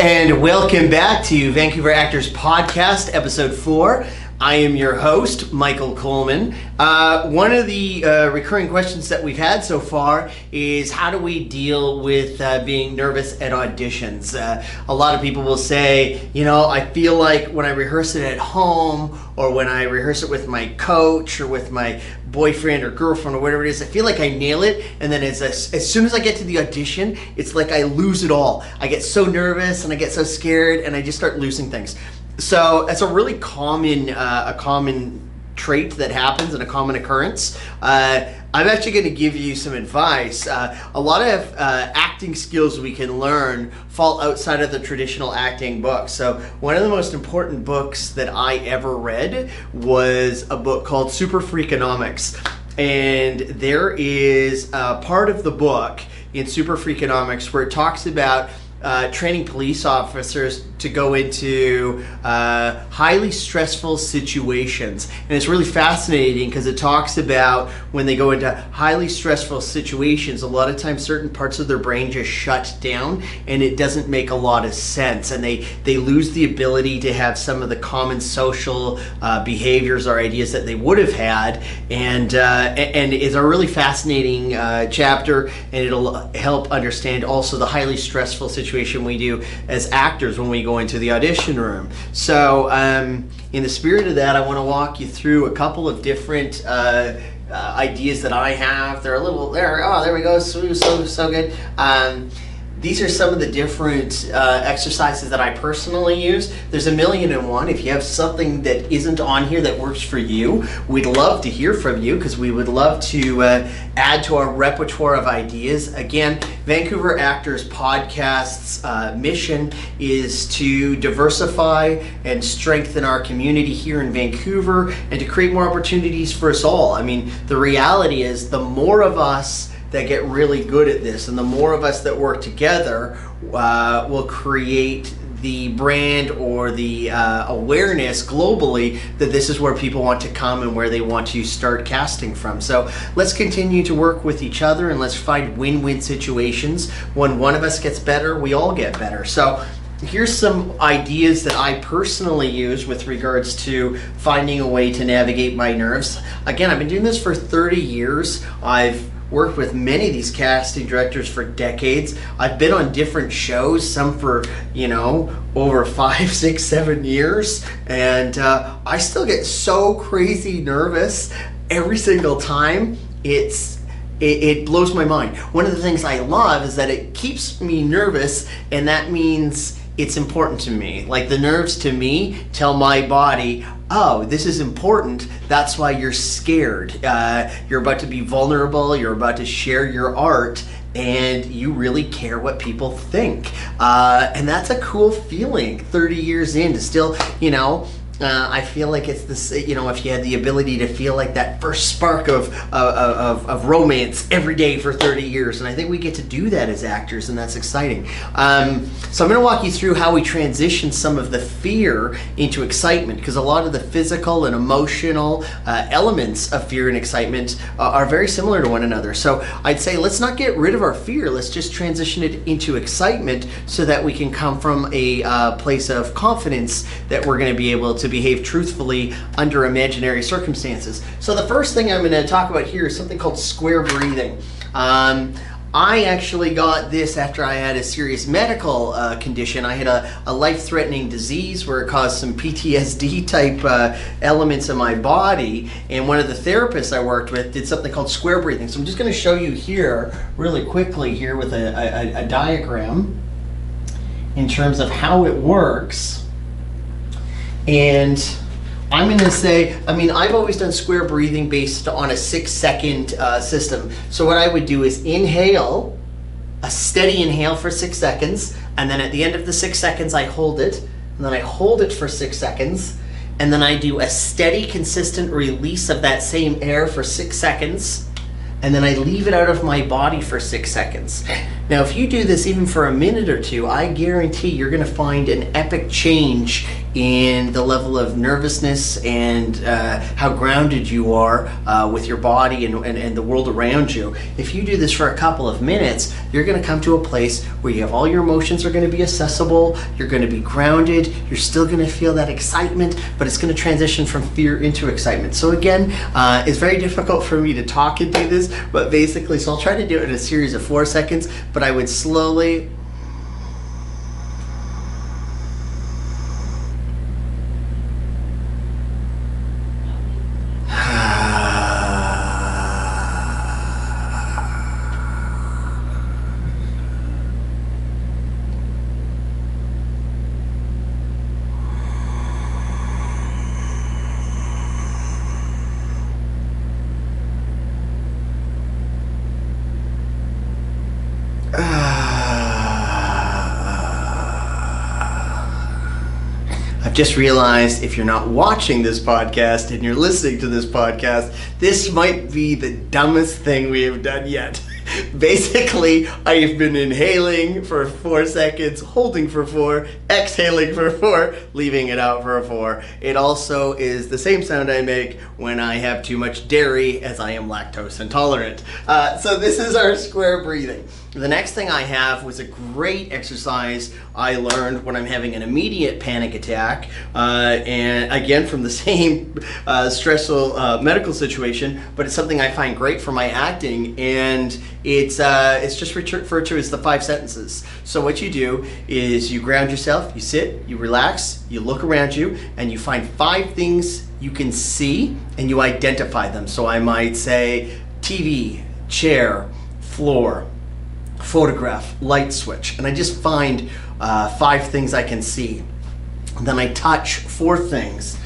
and welcome back to Vancouver Actors Podcast Ep.4. I am your host, Michael Coleman. One of the recurring questions that we've had so far is how do we deal with being nervous at auditions? A lot of people will say, I feel like when I rehearse it at home or when I rehearse it with my coach or with my boyfriend or girlfriend or whatever it is, I feel like I nail it, and then as soon as I get to the audition, it's like I lose it all. I get so nervous and I get so scared and I just start losing things. So it's a really common trait that happens and a common occurrence. I'm actually going to give you some advice. A lot of acting skills we can learn fall outside of the traditional acting books. So one of the most important books that I ever read was a book called Super Freakonomics. And there is a part of the book in Super Freakonomics where it talks about training police officers to go into highly stressful situations. And it's really fascinating because it talks about when they go into highly stressful situations, a lot of times certain parts of their brain just shut down and it doesn't make a lot of sense. And they lose the ability to have some of the common social behaviors or ideas that they would have had. And it's a really fascinating chapter, and it'll help understand also the highly stressful situation we do as actors when we go into the audition room. So in the spirit of that, I want to walk you through a couple of different ideas that I have. They're a little there we go, so good. These are some of the different exercises that I personally use. There's 1,000,001. If you have something that isn't on here that works for you, we'd love to hear from you because we would love to add to our repertoire of ideas. Again, Vancouver Actors Podcast's mission is to diversify and strengthen our community here in Vancouver and to create more opportunities for us all. I mean, the reality is the more of us that get really good at this and the more of us that work together will create the brand or the awareness globally that this is where people want to come and where they want to start casting from. So let's continue to work with each other and let's find win-win situations. When one of us gets better, we all get better. So here's some ideas that I personally use with regards to finding a way to navigate my nerves. Again, I've been doing this for 30 years. I've worked with many of these casting directors for decades. I've been on different shows, some for, over 5, 6, 7 years. And I still get so crazy nervous every single time. It blows my mind. One of the things I love is that it keeps me nervous, and that means it's important to me. Like the nerves to me tell my body, oh, this is important. That's why you're scared. You're about to be vulnerable. You're about to share your art, and you really care what people think. And that's a cool feeling 30 years in to still, I feel like it's this, if you had the ability to feel like that first spark of romance every day for 30 years. And I think we get to do that as actors, and that's exciting. So I'm going to walk you through how we transition some of the fear into excitement, because a lot of the physical and emotional elements of fear and excitement are very similar to one another. So I'd say let's not get rid of our fear. Let's just transition it into excitement so that we can come from a place of confidence that we're going to be able to behave truthfully under imaginary circumstances. So the first thing I'm going to talk about here is something called square breathing. I actually got this after I had a serious medical condition. I had a life-threatening disease where it caused some PTSD type elements in my body, and one of the therapists I worked with did something called square breathing. So I'm just going to show you here really quickly here with a diagram in terms of how it works. And I'm going to say, I've always done square breathing based on a 6-second system. So what I would do is inhale, a steady inhale for 6 seconds, and then at the end of the 6 seconds I hold it, and then I hold it for 6 seconds, and then I do a steady, consistent release of that same air for 6 seconds, and then I leave it out of my body for 6 seconds. Now, if you do this even for a minute or two, I guarantee you're going to find an epic change in the level of nervousness and how grounded you are with your body and the world around you. If you do this for a couple of minutes, you're going to come to a place where you have all your emotions are going to be accessible, you're going to be grounded, you're still going to feel that excitement, but it's going to transition from fear into excitement. So again, it's very difficult for me to talk and do this, but basically, so I'll try to do it in a series of 4 seconds, but I would slowly just realized if you're not watching this podcast and you're listening to this podcast, this might be the dumbest thing we have done yet. Basically, I have been inhaling for 4 seconds, holding for 4, exhaling for 4, leaving it out for a 4. It also is the same sound I make when I have too much dairy, as I am lactose intolerant. So this is our square breathing. The next thing I have was a great exercise I learned when I'm having an immediate panic attack, and again from the same stressful medical situation, but it's something I find great for my acting, and it's just referred to as the 5 sentences. So what you do is you ground yourself, you sit, you relax, you look around you, and you find 5 things you can see, and you identify them. So I might say TV, chair, floor, photograph, light switch, and I just find 5 things I can see. Then I touch 4 things: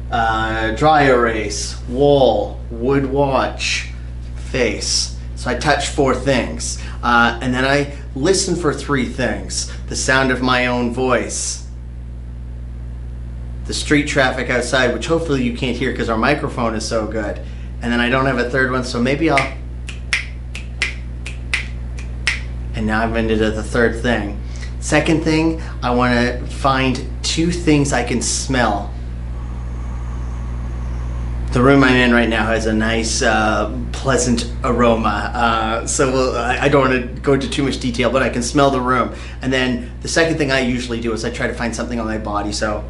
dry erase, wall, wood watch, face. So I touch 4 things, and then I listen for 3 things: the sound of my own voice, the street traffic outside, which hopefully you can't hear because our microphone is so good, and then I don't have a third one, so maybe I'll. And now I'm into the third thing. Second thing, I want to find 2 things I can smell. The room I'm in right now has a nice, pleasant aroma. So I don't want to go into too much detail, but I can smell the room. And then the second thing I usually do is I try to find something on my body. So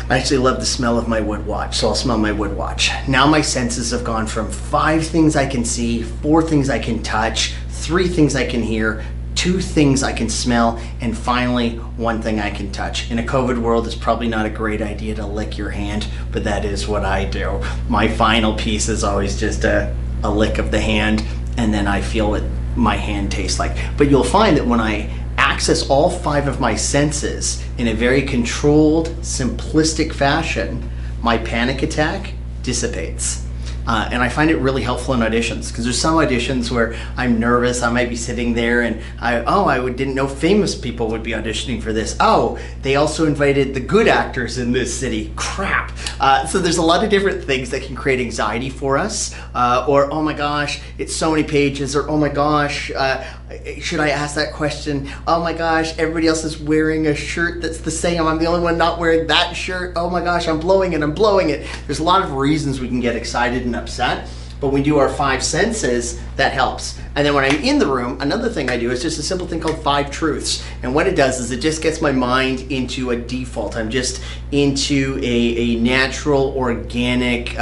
I actually love the smell of my wood watch, so I'll smell my wood watch. Now my senses have gone from 5 things I can see, 4 things I can touch, 3 things I can hear, 2 things I can smell, and finally 1 thing I can touch. In a COVID world, it's probably not a great idea to lick your hand, but that is what I do. My final piece is always just a lick of the hand, and then I feel what my hand tastes like. But you'll find that when I access all 5 of my senses in a very controlled, simplistic fashion, my panic attack dissipates. And I find it really helpful in auditions, because there's some auditions where I'm nervous. I might be sitting there and didn't know famous people would be auditioning for this. Oh, they also invited the good actors in this city. Crap. So there's a lot of different things that can create anxiety for us. Or, oh my gosh, it's so many pages. Or, oh my gosh, should I ask that question? Oh my gosh, everybody else is wearing a shirt that's the same. I'm the only one not wearing that shirt. Oh my gosh, I'm blowing it. There's a lot of reasons we can get excited and upset, but when we do our 5 senses, that helps. And then when I'm in the room, another thing I do is just a simple thing called 5 truths. And what it does is it just gets my mind into a default. I'm just into a natural, organic,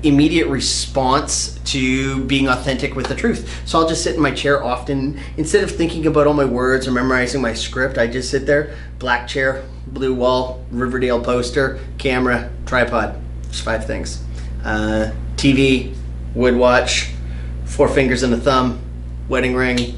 immediate response to being authentic with the truth. So I'll just sit in my chair often. Instead of thinking about all my words or memorizing my script, I just sit there, black chair, blue wall, Riverdale poster, camera, tripod. Just 5 things. TV, wood watch, 4 fingers and a thumb, wedding ring,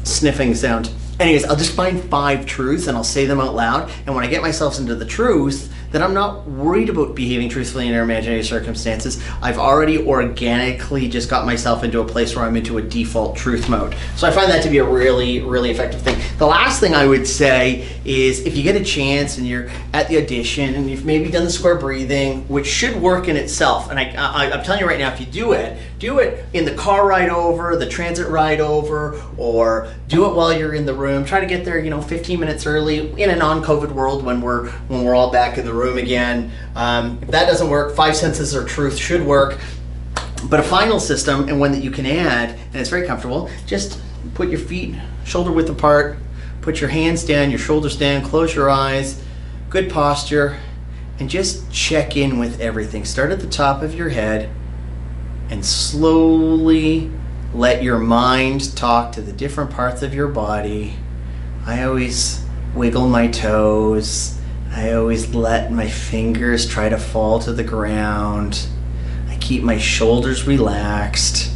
sniffing sound. Anyways, I'll just find 5 truths and I'll say them out loud. And when I get myself into the truth, then I'm not worried about behaving truthfully in our imaginary circumstances. I've already organically just got myself into a place where I'm into a default truth mode. So I find that to be a really, really effective thing. The last thing I would say is if you get a chance and you're at the audition and you've maybe done the square breathing, which should work in itself, and I'm telling you right now, if you do it, Do it in the car ride over, the transit ride over, or do it while you're in the room. Try to get there, 15 minutes early in a non-COVID world when we're all back in the room again. If that doesn't work, 5 senses of truth should work. But a final system, and one that you can add, and it's very comfortable, just put your feet shoulder width apart, put your hands down, your shoulders down, close your eyes, good posture, and just check in with everything. Start at the top of your head and slowly let your mind talk to the different parts of your body. I always wiggle my toes. I always let my fingers try to fall to the ground. I keep my shoulders relaxed.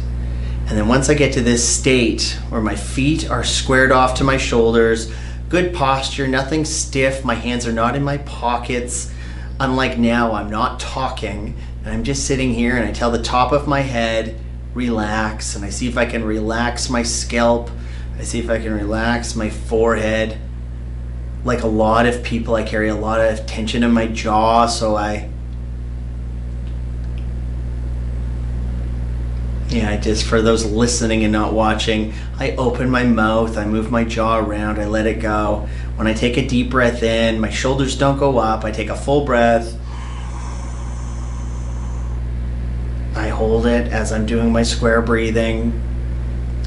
And then once I get to this state where my feet are squared off to my shoulders, good posture, nothing stiff, my hands are not in my pockets. Unlike now, I'm not talking, and I'm just sitting here, and I tell the top of my head, relax, and I see if I can relax my scalp. I see if I can relax my forehead. Like a lot of people, I carry a lot of tension in my jaw, so I just, for those listening and not watching, I open my mouth, I move my jaw around, I let it go. When I take a deep breath in, my shoulders don't go up, I take a full breath. I hold it as I'm doing my square breathing.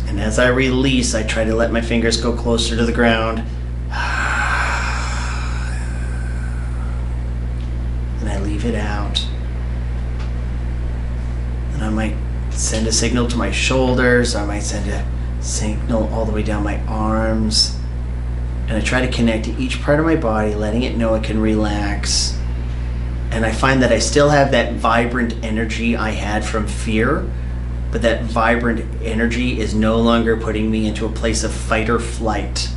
And as I release, I try to let my fingers go closer to the ground. And I leave it out. And I might send a signal to my shoulders. I might send a signal all the way down my arms. And I try to connect to each part of my body, letting it know it can relax. And I find that I still have that vibrant energy I had from fear, but that vibrant energy is no longer putting me into a place of fight or flight.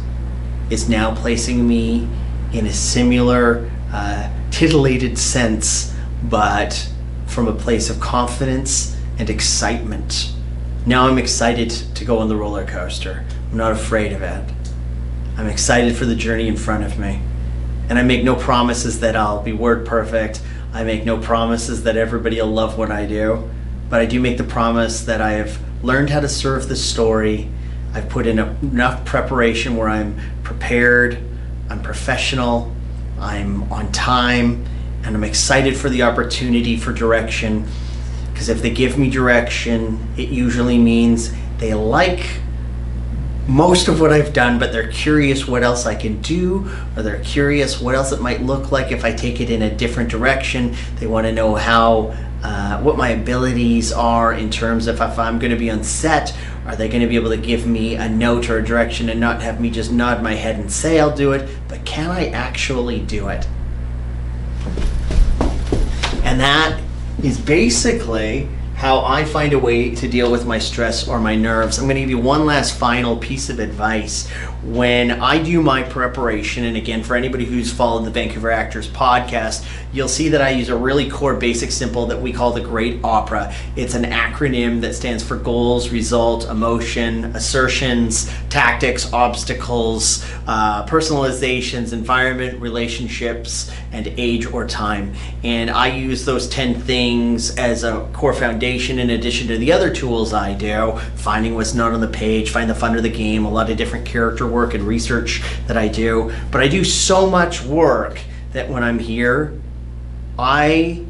It's now placing me in a similar, titillated sense, but from a place of confidence and excitement. Now I'm excited to go on the roller coaster. I'm not afraid of it. I'm excited for the journey in front of me. And I make no promises that I'll be word perfect. I make no promises that everybody will love what I do. But I do make the promise that I have learned how to serve the story. I've put in enough preparation where I'm prepared, I'm professional, I'm on time, and I'm excited for the opportunity for direction. Because if they give me direction, it usually means they like most of what I've done, but they're curious what else I can do, or they're curious what else it might look like if I take it in a different direction. They want to know what my abilities are in terms of if I'm going to be on set. Are they going to be able to give me a note or a direction and not have me just nod my head and say I'll do it, but can I actually do it? And that is basically how I find a way to deal with my stress or my nerves. I'm going to give you one last final piece of advice. When I do my preparation, and again, for anybody who's followed the Vancouver Actors Podcast, you'll see that I use a really core basic simple that we call the Great Opera. It's an acronym that stands for goals, result, emotion, assertions, tactics, obstacles, personalizations, environment, relationships, and age or time. And I use those 10 things as a core foundation in addition to the other tools I do, finding what's not on the page, find the fun of the game, a lot of different character work and research that I do. But I do so much work that when I'm here, I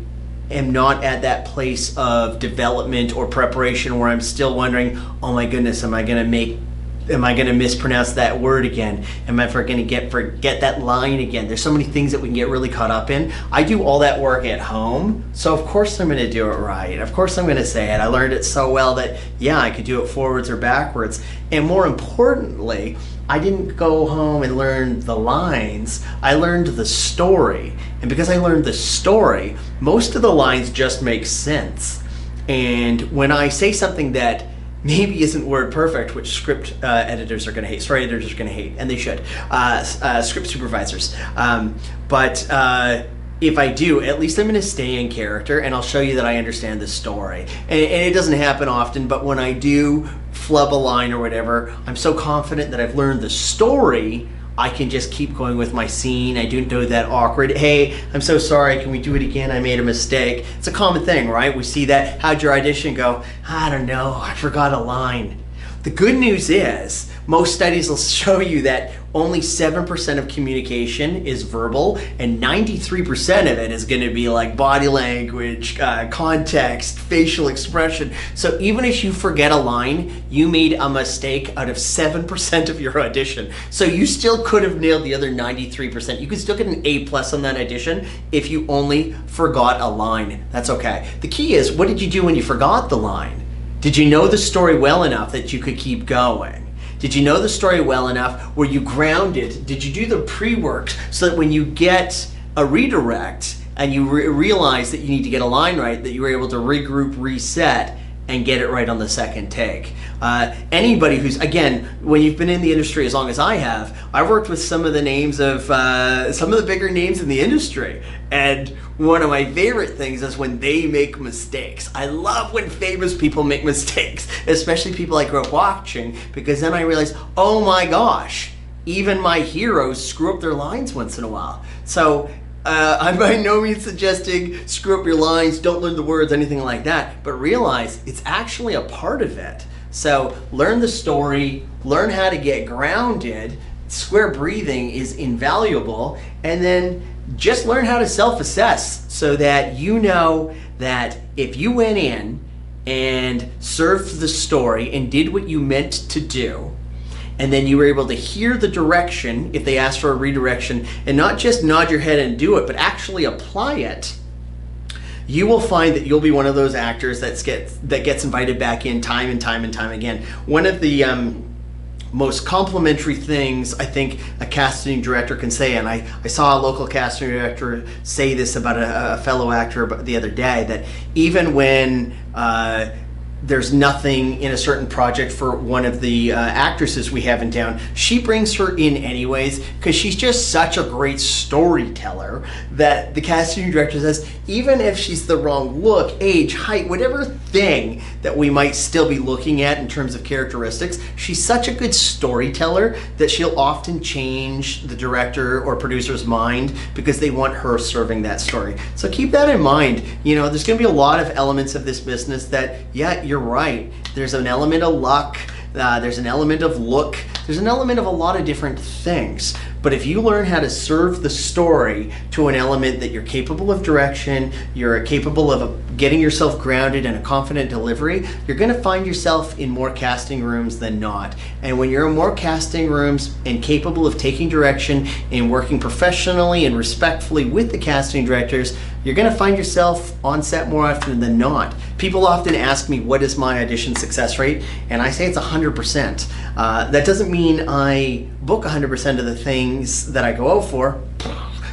am not at that place of development or preparation where I'm still wondering, oh my goodness, am I going to mispronounce that word again? Am I going to forget that line again? There's so many things that we can get really caught up in. I do all that work at home, so of course I'm going to do it right. Of course I'm going to say it. I learned it so well that, yeah, I could do it forwards or backwards. And more importantly, I didn't go home and learn the lines. I learned the story. And because I learned the story, most of the lines just make sense. And when I say something that maybe isn't word perfect, which script editors are going to hate, story editors are going to hate, and they should, script supervisors. But if I do, at least I'm going to stay in character, and I'll show you that I understand the story. And it doesn't happen often, but when I do flub a line or whatever, I'm so confident that I've learned the story, I can just keep going with my scene. I don't do that awkward, hey, I'm so sorry, can we do it again? I made a mistake. It's a common thing, right? We see that. How'd your audition go? I don't know, I forgot a line. The good news is, most studies will show you that only 7% of communication is verbal, and 93% of it is going to be like body language, context, facial expression. So even if you forget a line, you made a mistake out of 7% of your audition. So you still could have nailed the other 93%. You could still get an A+ on that audition if you only forgot a line. That's okay. The key is, what did you do when you forgot the line? Did you know the story well enough that you could keep going? Did you know the story well enough? Were you grounded? Did you do the pre-work so that when you get a redirect and you realize that you need to get a line right, that you were able to regroup, reset, and get it right on the second take? Anybody who's, again, when you've been in the industry as long as I have, I've worked with some of the names of, some of the bigger names in the industry. And one of my favorite things is when they make mistakes. I love when famous people make mistakes, especially people I grew up watching, because then I realize, oh my gosh, even my heroes screw up their lines once in a while. So I'm by no means suggesting screw up your lines, don't learn the words, anything like that, but realize it's actually a part of it. So learn the story, learn how to get grounded. Square breathing is invaluable, and then just learn how to self-assess so that you know that if you went in and served the story and did what you meant to do, and then you were able to hear the direction if they asked for a redirection, and not just nod your head and do it, but actually apply it, you will find that you'll be one of those actors that gets invited back in time and time and time again. One of the most complimentary things I think a casting director can say, and I saw a local casting director say this about a fellow actor the other day, that even when there's nothing in a certain project for one of the actresses we have in town, she brings her in anyways because she's just such a great storyteller that the casting director says, even if she's the wrong look, age, height, whatever thing that we might still be looking at in terms of characteristics, she's such a good storyteller that she'll often change the director or producer's mind because they want her serving that story. So keep that in mind. You know, there's going to be a lot of elements of this business that, yeah, you're right. There's an element of luck. There's an element of look. There's an element of a lot of different things. But if you learn how to serve the story to an element that you're capable of direction, you're capable of getting yourself grounded in a confident delivery, you're going to find yourself in more casting rooms than not. And when you're in more casting rooms and capable of taking direction and working professionally and respectfully with the casting directors, you're going to find yourself on set more often than not. People often ask me, what is my audition success rate? And I say it's 100%. That doesn't mean I book 100% of the things that I go out for.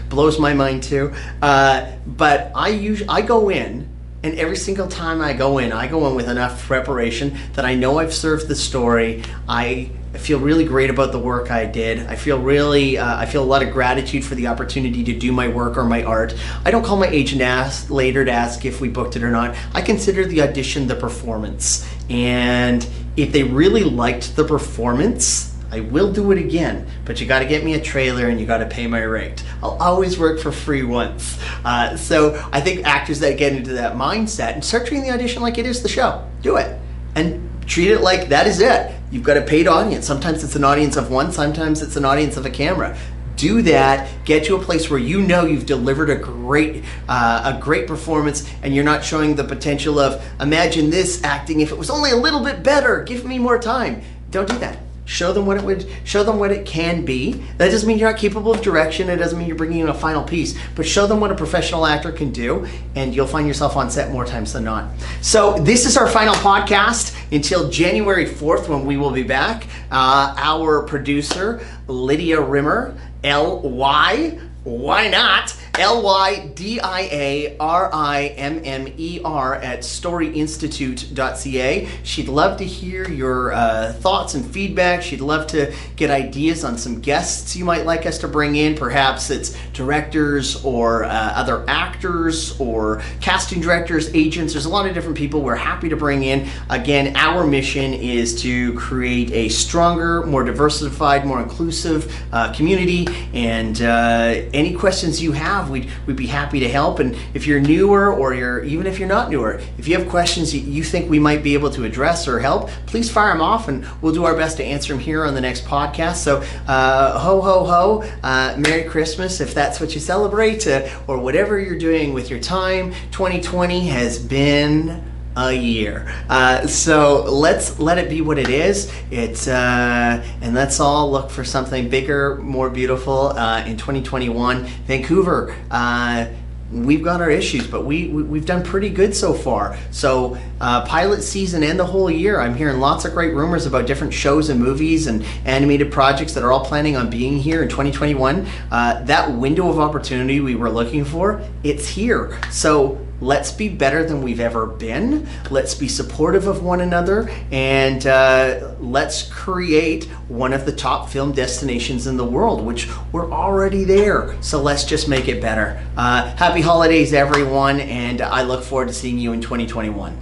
Blows my mind too. But I go in, and every single time I go in with enough preparation that I know I've served the story. I feel really great about the work I did. I feel a lot of gratitude for the opportunity to do my work or my art. I don't call my agent later to ask if we booked it or not. I consider the audition the performance. And if they really liked the performance, I will do it again, but you got to get me a trailer and you got to pay my rate. I'll always work for free once. So I think actors that get into that mindset and start treating the audition like it is the show, do it. And treat it like that is it. You've got a paid audience. Sometimes it's an audience of one, sometimes it's an audience of a camera. Do that, get to a place where you know you've delivered a great performance, and you're not showing the potential of, imagine this acting if it was only a little bit better, give me more time. Don't do that. Show them what it can be. That doesn't mean you're not capable of direction. It doesn't mean you're bringing in a final piece, but show them what a professional actor can do, and you'll find yourself on set more times than not. So this is our final podcast until January 4th, when we will be back. Our producer, Lydia Rimmer, LY, why not, LYDIARIMMER at storyinstitute.ca. She'd love to hear your thoughts and feedback. She'd love to get ideas on some guests you might like us to bring in. Perhaps it's directors or other actors or casting directors, agents. There's a lot of different people we're happy to bring in. Again, our mission is to create a stronger, more diversified, more inclusive community. And any questions you have, we'd be happy to help. And if you're newer, or even if you're not newer, if you have questions you think we might be able to address or help, please fire them off and we'll do our best to answer them here on the next podcast. So ho ho ho, Merry Christmas if that's what you celebrate, or whatever you're doing with your time. 2020 has been a year, so let's let it be what it is. And let's all look for something bigger, more beautiful in 2021. Vancouver, we've got our issues, but we've done pretty good so far. So pilot season and the whole year, I'm hearing lots of great rumors about different shows and movies and animated projects that are all planning on being here in 2021. That window of opportunity we were looking for, it's here. So let's be better than we've ever been. Let's be supportive of one another, and let's create one of the top film destinations in the world, which we're already there. So let's just make it better. Happy holidays, everyone, and I look forward to seeing you in 2021.